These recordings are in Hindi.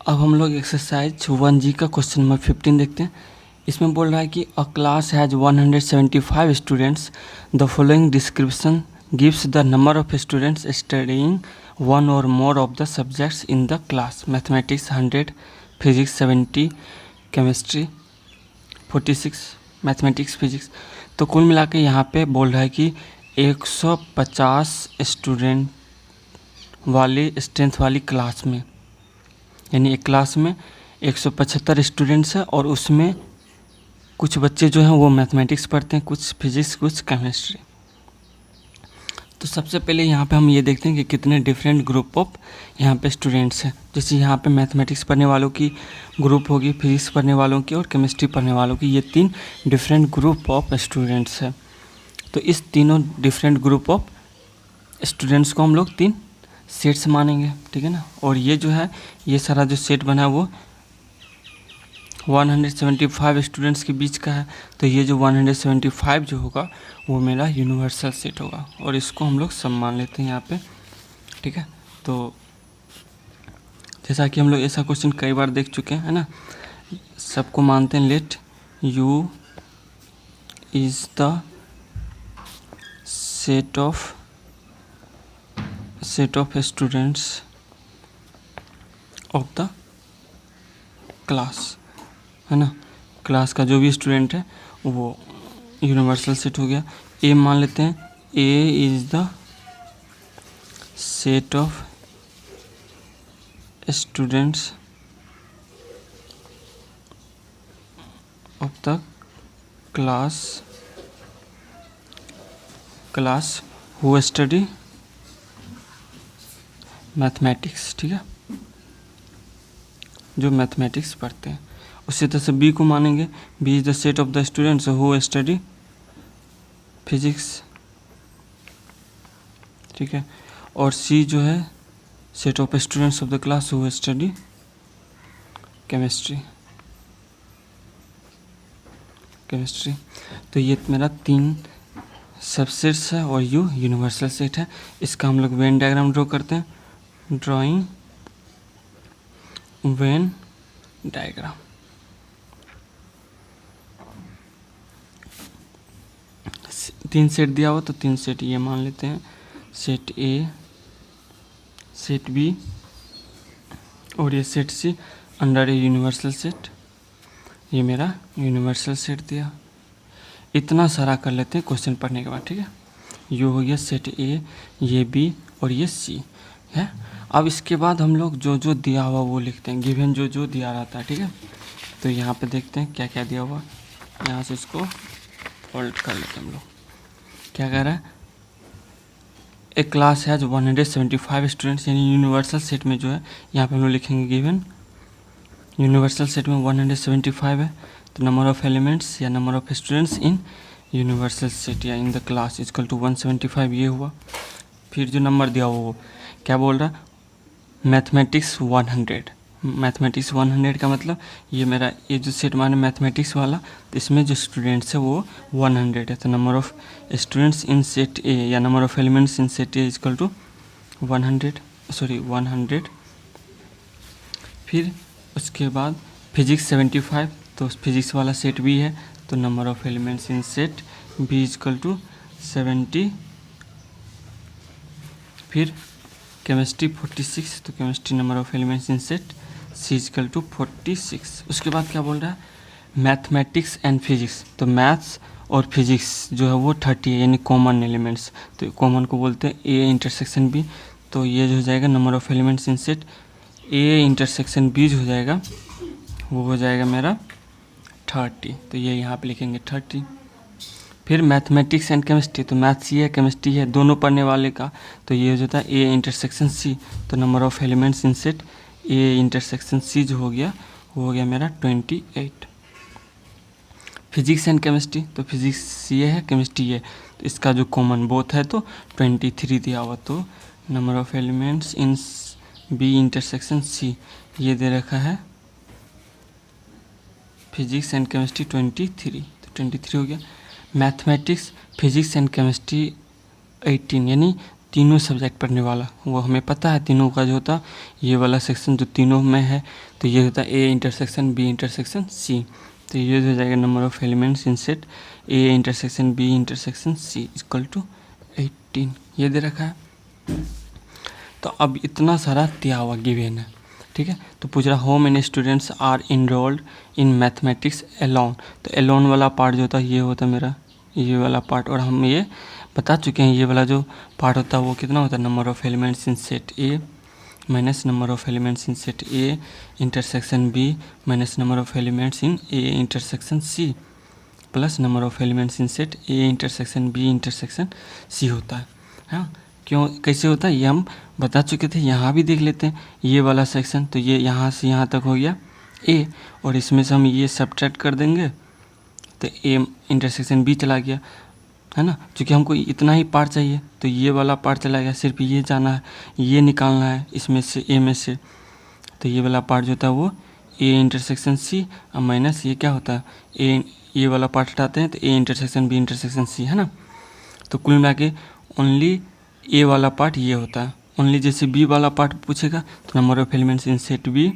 अब हम लोग एक्सरसाइज 1G का क्वेश्चन नंबर 15 देखते हैं। इसमें बोल रहा है कि a class has 175 students, the following description gives the number of students studying one और more of the subjects in the class. Mathematics 100, physics 70, chemistry 46, mathematics physics. तो कुल मिला के यहाँ पे बोल रहा है कि 150 स्टूडेंट वाली स्ट्रेंथ वाली क्लास में, यानी एक क्लास में 175 स्टूडेंट्स हैं और उसमें कुछ बच्चे जो हैं वो मैथमेटिक्स पढ़ते हैं, कुछ फिजिक्स, कुछ केमिस्ट्री। तो सबसे पहले यहाँ पे हम ये देखते हैं कि कितने डिफरेंट ग्रुप ऑफ यहाँ पे स्टूडेंट्स हैं। जैसे यहाँ पे मैथमेटिक्स पढ़ने वालों की ग्रुप होगी, फिजिक्स पढ़ने वालों की और केमिस्ट्री पढ़ने वालों की, ये 3 डिफरेंट ग्रुप ऑफ स्टूडेंट्स हैं। तो इस तीनों डिफरेंट ग्रुप ऑफ स्टूडेंट्स को हम लोग 3 सेट्स मानेंगे, ठीक है ना। और ये जो है, ये सारा जो सेट बना है वो 175 स्टूडेंट्स के बीच का है। तो ये जो 175 जो होगा वो मेरा यूनिवर्सल सेट होगा और इसको हम लोग सब मान लेते हैं यहाँ पे, ठीक है। तो जैसा कि हम लोग ऐसा क्वेश्चन कई बार देख चुके हैं, है ना। सबको मानते हैं, let you is the set of students of the class, है ना। क्लास का जो भी स्टूडेंट है वो यूनिवर्सल सेट हो गया। ए मान लेते हैं, A is the set of students of the class who study mathematics, ठीक है, जो मैथमेटिक्स पढ़ते हैं। उसी तरह से बी को मानेंगे, B is the set of the students who study physics, ठीक है। और सी जो है set of students of the class who study chemistry. तो ये मेरा 3 सबसेट्स है और यू यूनिवर्सल सेट है। इसका हम लोग वेन डायग्राम ड्रॉ करते हैं। Drawing Venn diagram. तीन सेट दिया हुआ तो 3 सेट ये मान लेते हैं, सेट ए, सेट बी और ये set C under a universal set. ये मेरा यूनिवर्सल सेट दिया। इतना सारा कर लेते हैं क्वेश्चन पढ़ने के बाद, ठीक है। यू हो गया सेट ए, ये बी और ये सी है। अब इसके बाद हम लोग जो जो दिया हुआ वो लिखते हैं, गिवन जो जो दिया रहता है, ठीक है। तो यहाँ पे देखते हैं क्या क्या दिया हुआ। यहाँ से इसको फोल्ड कर लेते हैं हम लोग। क्या कह रहा है, ए क्लास हैज 175 स्टूडेंट्स, यानी यूनिवर्सल सेट में जो है यहाँ पे हम लोग लिखेंगे गिवन यूनिवर्सल सेट में 175 है। तो नंबर ऑफ एलिमेंट्स या number of students in universal set या in the class equal to 175, ये हुआ। फिर जो नंबर दिया वो क्या बोल रहा है, मैथमेटिक्स 100। मैथमेटिक्स 100 का मतलब ये मेरा ये जो सेट माने मैथमेटिक्स वाला, तो इसमें जो स्टूडेंट्स है वो 100 है। तो number of students in set A या number of elements in set A equal to 100। फिर उसके बाद फिजिक्स 75, तो फिजिक्स वाला सेट भी है, तो number of elements in set B equal to 70। फिर केमिस्ट्री 46, तो chemistry number of elements in set C equal to 46। उसके बाद क्या बोल रहा है, मैथमेटिक्स एंड फिजिक्स, तो मैथ्स और फिजिक्स जो है वो 30 है, यानी कॉमन एलिमेंट्स। तो कॉमन को बोलते हैं ए इंटरसेक्शन बी। तो ये जो हो जाएगा number of elements in set A intersection B जो हो जाएगा वो हो जाएगा मेरा 30। तो ये यहाँ पे लिखेंगे 30। फिर मैथमेटिक्स एंड केमिस्ट्री, तो मैथ्स ये है, केमिस्ट्री है, दोनों पढ़ने वाले का। तो ये हो जाता है ए इंटरसेक्शन सी। तो number of elements in set A intersection C जो हो गया वो हो गया मेरा 28। फिजिक्स एंड केमिस्ट्री, तो फिजिक्स ये है, केमिस्ट्री ये, तो इसका जो कॉमन बोथ है तो 23 दिया हुआ। तो number of elements in B intersection C ये दे रखा है फिजिक्स एंड केमिस्ट्री 23, तो 23 हो गया। मैथमेटिक्स फिजिक्स एंड केमिस्ट्री 18, यानी तीनों सब्जेक्ट पढ़ने वाला, वो हमें पता है तीनों का जो होता ये वाला सेक्शन जो तीनों में है, तो ये होता है A intersection B intersection C. तो ये हो जाएगा number of elements in set A intersection B intersection C equal to 18, ये दे रखा है। तो अब इतना सारा दिया हुआ गिवन है, ठीक है। तो पूछ रहा how many students are enrolled in mathematics alone. तो एलोन वाला पार्ट जो होता है ये होता है मेरा ये वाला पार्ट, और हम ये बता चुके हैं ये वाला जो पार्ट होता है वो कितना होता है number of elements in set A minus number of elements in set A intersection B minus number of elements in A intersection C plus number of elements in set A intersection B intersection C होता है। हाँ, क्यों कैसे होता है ये हम बता चुके थे, यहाँ भी देख लेते हैं। ये वाला सेक्शन तो ये यहाँ से यहाँ तक हो गया ए, और इसमें से हम ये सब्ट्रैक्ट कर देंगे तो ए इंटरसेक्शन बी चला गया, है ना। क्योंकि हमको इतना ही पार्ट चाहिए तो ये वाला पार्ट चला गया, सिर्फ ये जाना है, ये निकालना है इसमें से ए में से। तो ये वाला पार्ट जो होता है वो ए इंटरसेक्शन सी और माइनस ये क्या होता है ये वाला पार्ट हटाते हैं तो A intersection B intersection C, है ना। तो कुल मिला के ओनली ए वाला पार्ट ये होता है। ओनली जैसे बी वाला पार्ट पूछेगा तो number of elements in set B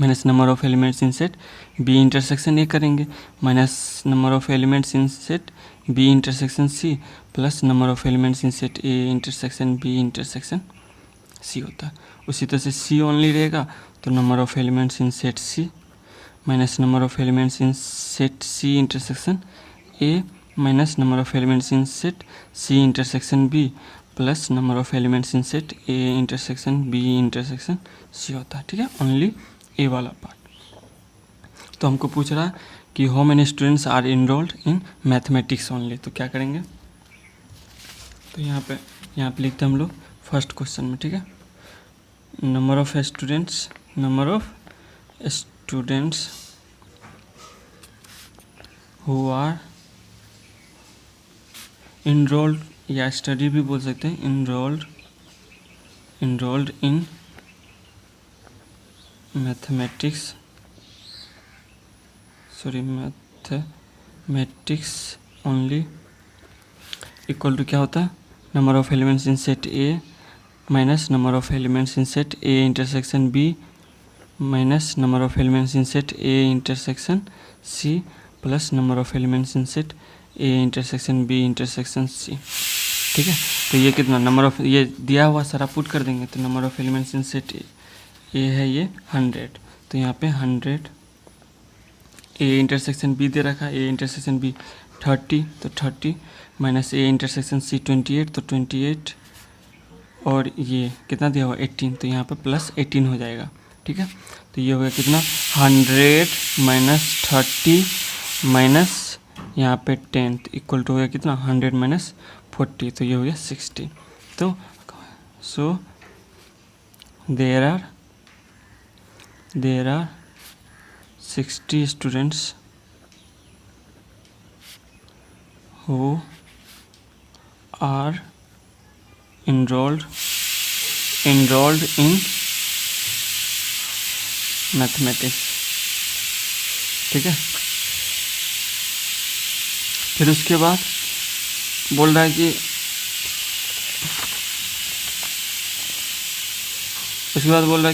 minus number of elements in set B intersection A करेंगे minus number of elements in set B intersection C plus number of elements in set A intersection B intersection C होता है। उसी तरह से सी ओनली रहेगा तो number of elements in set C minus number of elements in set C intersection A minus number of elements in set C intersection B plus number of elements in set A intersection B intersection C होता है, ठीक है। ओनली ए वाला पार्ट। तो हमको पूछ रहा है कि how many students are enrolled in mathematics only, तो क्या करेंगे तो यहाँ पे लिखते हैं हम लोग फर्स्ट क्वेश्चन में, ठीक है। Number of students who are enrolled या स्टडी भी बोल सकते हैं, enrolled in mathematics only equal to क्या होता है number of elements in set A minus number of elements in set A intersection B minus number of elements in set A intersection C plus number of elements in set A intersection B intersection C, ठीक है। तो ये कितना नंबर ऑफ ये दिया हुआ सारा पुट कर देंगे तो number of elements in set ए है ये 100, तो यहाँ पे 100 ए इंटरसेक्शन बी दे रखा है ए इंटरसेक्शन बी 30 तो 30 माइनस ए इंटरसेक्शन सी 28 तो 28 और ये कितना दिया हुआ 18 तो यहाँ पे प्लस 18 हो जाएगा, ठीक है। तो ये हो गया कितना 100 माइनस 30 माइनस यहाँ पे 10 इक्वल टू हो गया कितना 100 माइनस 40 तो ये हो गया 60। तो so there are 60 students who are enrolled in mathematics, ठीक है। फिर उसके बाद बोल रहा है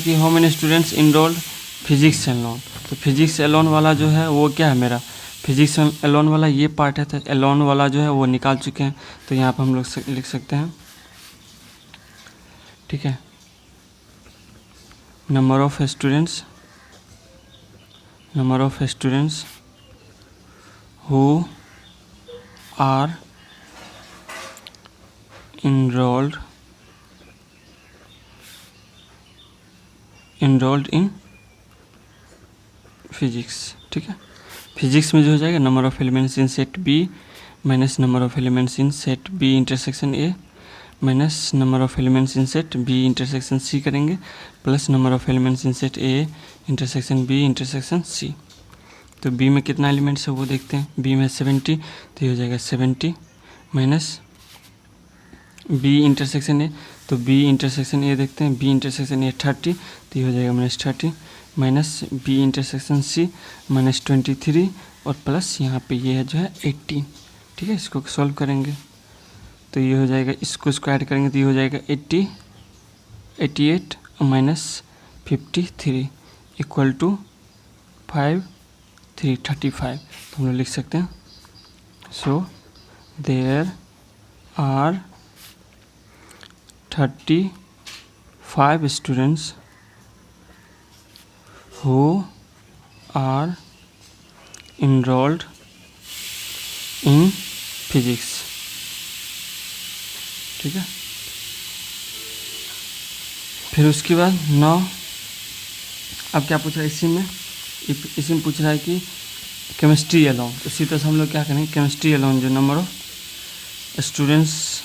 कि how many students enrolled physics alone. तो फिजिक्स एलोन वाला जो है वो क्या है मेरा फिजिक्स एलोन वाला ये पार्ट है, तो एलोन वाला जो है वो निकाल चुके हैं तो यहाँ पर हम लोग लिख सकते हैं, ठीक है। Number of students who are enrolled in physics, ठीक है। फिजिक्स में जो हो जाएगा number of elements in set B minus number of elements in set B intersection A minus number of elements in set B intersection C करेंगे plus number of elements in set A intersection B intersection C. तो बी में कितना एलिमेंट्स है वो देखते हैं, बी में 70 तो ये हो जाएगा 70 माइनस बी इंटरसेक्शन ए, तो बी इंटरसेक्शन ए देखते हैं, बी इंटरसेक्शन ए 30 तो ये हो जाएगा -30 माइनस बी इंटरसेक्शन सी -23 और प्लस यहाँ पे ये है जो है 18, ठीक है। इसको सॉल्व करेंगे तो ये हो जाएगा, इसको ऐड करेंगे तो ये हो जाएगा 88 माइनस 53 इक्वल टू 35। तो हम लोग लिख सकते हैं so there are 35 students who are enrolled in physics। ठीक है, फिर उसके बाद 9, अब क्या पूछ रहा है इसी में पूछ रहा है कि केमिस्ट्री अलोन। इसी तरह से हम लोग क्या करेंगे, केमिस्ट्री अलोन जो नंबर ऑफ स्टूडेंट्स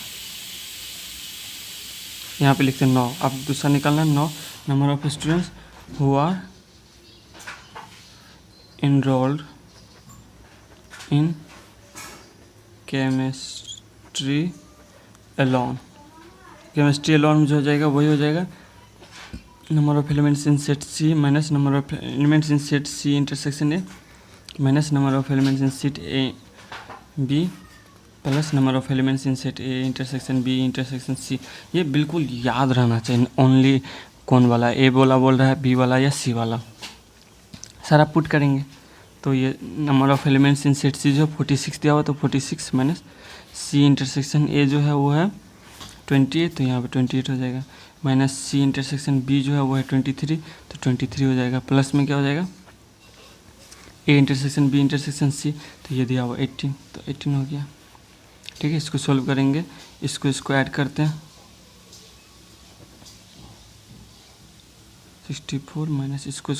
यहाँ पे लिखते हैं 9, अब दूसरा निकालना 9 number of students who are enrolled in chemistry alone। Chemistry alone में जो हो जाएगा वही हो जाएगा number of elements in set C minus number of elements in set C intersection A minus number of elements in set A B plus number of elements in set A intersection B intersection C. ये बिल्कुल याद रहना चाहिए, ओनली कौन वाला, ए वाला बोल रहा है, बी वाला या सी वाला, सारा पुट करेंगे। तो ये number of elements in set C जो 46 दिया हुआ, तो 46 माइनस सी इंटरसेक्शन ए जो है वो है 28, तो यहाँ पे 28 हो जाएगा, माइनस सी इंटरसेक्शन बी जो है वो है 23, तो 23 हो जाएगा, प्लस में क्या हो जाएगा A intersection B intersection C, तो ये दिया हुआ 18, तो 18 हो गया। ठीक है, इसको सॉल्व करेंगे, इसको ऐड करते हैं 64 माइनस इसको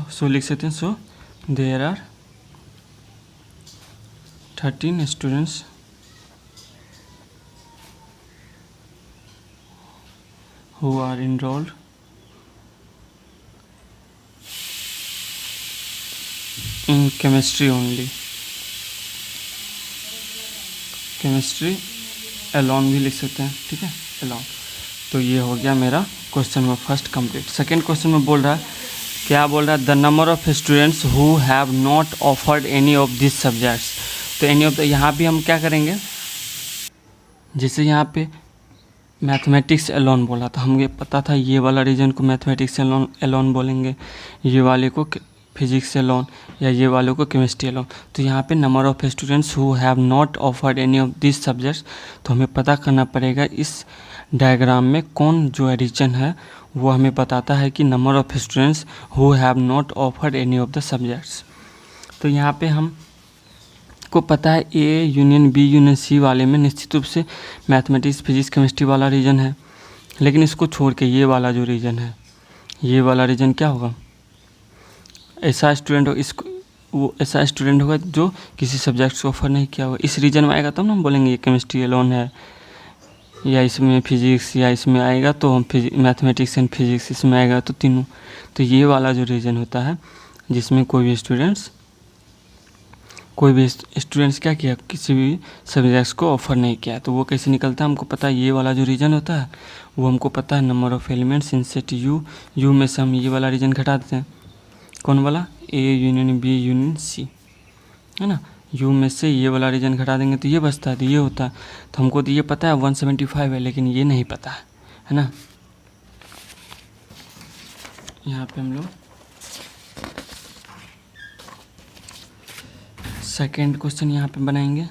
सो लिख सकते हैं so there are 13 students who are enrolled in chemistry only। Chemistry alone भी लिख सकते हैं, ठीक है, alone। तो ये हो गया मेरा question number first complete. Second question में बोल रहा है, क्या बोल रहा है, the number of students who have not offered any of this subjects. तो एनी ऑफ द, यहाँ भी हम क्या करेंगे, जैसे यहाँ पे मैथमेटिक्स एलोन बोला था, हमें पता था ये वाला रीजन को मैथमेटिक्स एलोन बोलेंगे, ये वाले को फिजिक्स एलोन, या ये वाले को केमिस्ट्री एलोन। तो यहाँ पे number of students who have not offered any of this subjects, तो हमें पता करना पड़ेगा इस डायग्राम में कौन जो रीजन है वो हमें बताता है कि number of students who have not offered any of the subjects. तो यहाँ पे हम को पता है A union B union C वाले में निश्चित रूप से मैथमेटिक्स फिजिक्स केमिस्ट्री वाला रीजन है, लेकिन इसको छोड़ के ये वाला जो रीजन है, ये वाला रीजन क्या होगा, ऐसा स्टूडेंट हो, इसको वो ऐसा स्टूडेंट होगा जो किसी सब्जेक्ट को ऑफर नहीं किया होगा। इस रीजन में आएगा तब ना हम बोलेंगे ये केमिस्ट्री एलोन है, या इसमें फिजिक्स, या इसमें आएगा तो हम मैथमेटिक्स एंड फिजिक्स, इसमें आएगा तो तीनों। तो ये वाला जो रीजन होता है जिसमें कोई भी स्टूडेंट्स क्या किया, किसी भी सब्जेक्ट्स को ऑफर नहीं किया, तो वो कैसे निकलता है हमको पता है। ये वाला जो रीजन होता है वो हमको पता है number of elements in set you में से हम ये वाला रीजन घटा देते हैं, कौन वाला, A union B union C, है ना, यू में से ये वाला रीजन घटा देंगे तो ये बचता है, तो ये होता है। तो हमको तो ये पता है 175 है, लेकिन ये नहीं पता है ना। यहाँ पे हम लोग सेकेंड क्वेश्चन यहाँ पे बनाएंगे।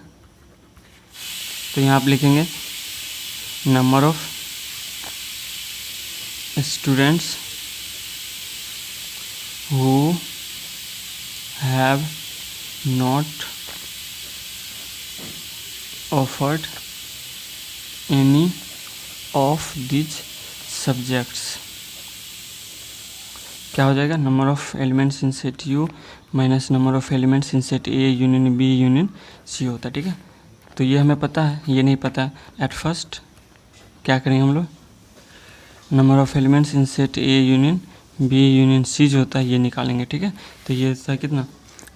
तो यहाँ पे लिखेंगे number of students who have not offered any of this subjects. क्या हो जाएगा, number of elements in set U minus number of elements in set A union B union C होता है, ठीक है। तो ये हमें पता है, ये नहीं पता है। एट फर्स्ट क्या करेंगे हम लोग, number of elements in set A union B union C जो होता है ये निकालेंगे, ठीक है। तो ये होता है कितना,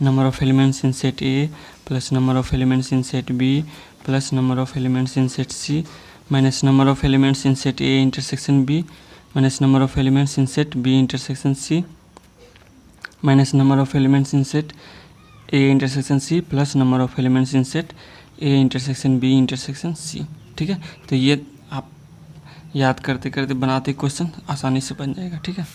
number of elements in set A plus number of elements in set B plus number of elements in set C minus number of elements in set A intersection B minus number of elements in set B intersection C minus number of elements in set A intersection C plus number of elements in set A intersection B intersection C. ठीक है, तो ये आप याद करते करते बनाते क्वेश्चन आसानी से बन जाएगा। ठीक है,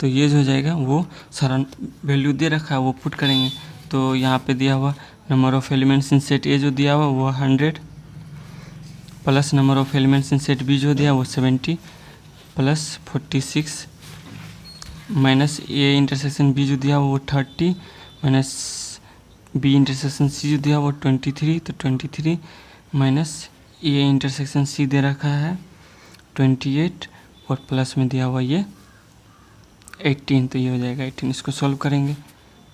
तो ये जो हो जाएगा वो सारा वैल्यू दे रखा है वो पुट करेंगे। तो यहाँ पे दिया हुआ number of elements in set A जो दिया हुआ वो 100 plus number of elements in set B जो दिया वो 70 plus 46 minus A intersection B जो दिया वो 30 माइनस बी इंटरसेक्शन सी जो दिया वो 23, तो 23 माइनस ए इंटरसेक्शन सी दे रखा है 28 और प्लस में दिया हुआ ये 18, तो ये हो जाएगा 18। इसको सॉल्व करेंगे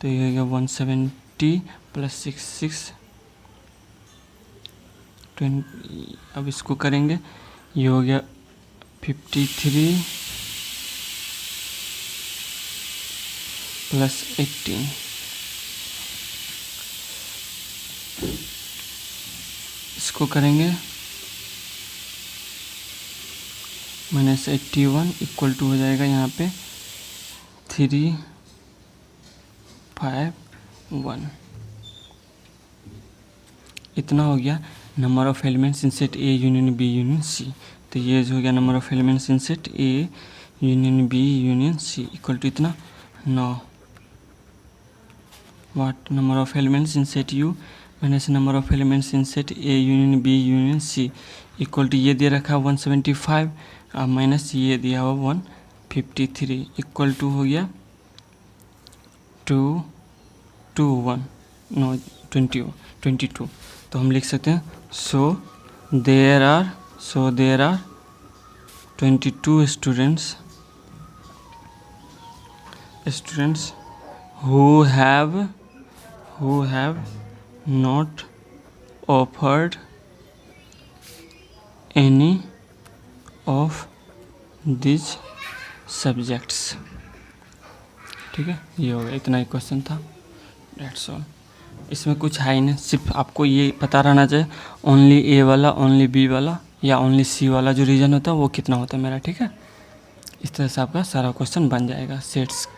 तो ये हो गया 170 प्लस 66 20। अब इसको करेंगे, ये हो गया 53 प्लस 18। इसको करेंगे माइनस 81 इक्वल टू हो जाएगा यहाँ पे 351। इतना हो गया number of elements in set A union B union C. तो ये जो हो गया number of elements in set A union B union C equal to इतना 9। What number of elements in set U minus number of elements in set A union B union C equal to ये दे रखा 175 माइनस ये दिया हुआ 153 इक्वल टू हो गया 22। तो हम लिख सकते हैं so there are 22 students who have not offered any of these subjects। ठीक है, ये हो गया, इतना ही क्वेश्चन था, डेट्स ऑल। इसमें कुछ है ही नहीं, सिर्फ आपको ये पता रहना चाहिए ओनली ए वाला, ओनली बी वाला या ओनली सी वाला जो रीजन होता है वो कितना होता है मेरा। ठीक है, इस तरह से आपका सारा क्वेश्चन बन जाएगा सेट्स